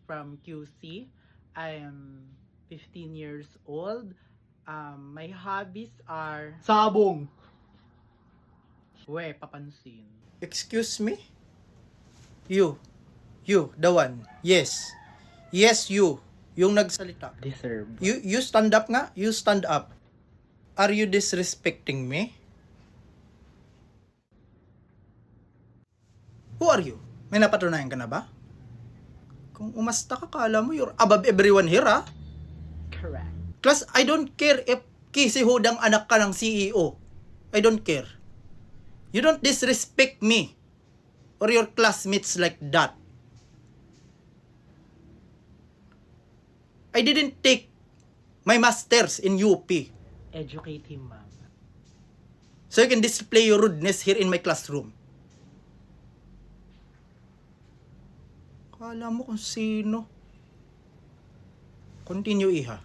from QC. I am 15 years old. My hobbies are... Sabong. We, papansin. Excuse me? You, the one. Yes. Yes, you. Yung nagsalita. Deserve. You stand up nga. You stand up. Are you disrespecting me? Who are you? May napatunayan ka na ba? Kung umasta ka, kala mo you're above everyone here, ha? Correct. Class, I don't care if kisihudang anak ka ng CEO. I don't care. You don't disrespect me or your classmates like that. I didn't take my master's in UP. Educate him, ma'am. So you can display your rudeness here in my classroom. Kala mo kung sino. Continue, Iha.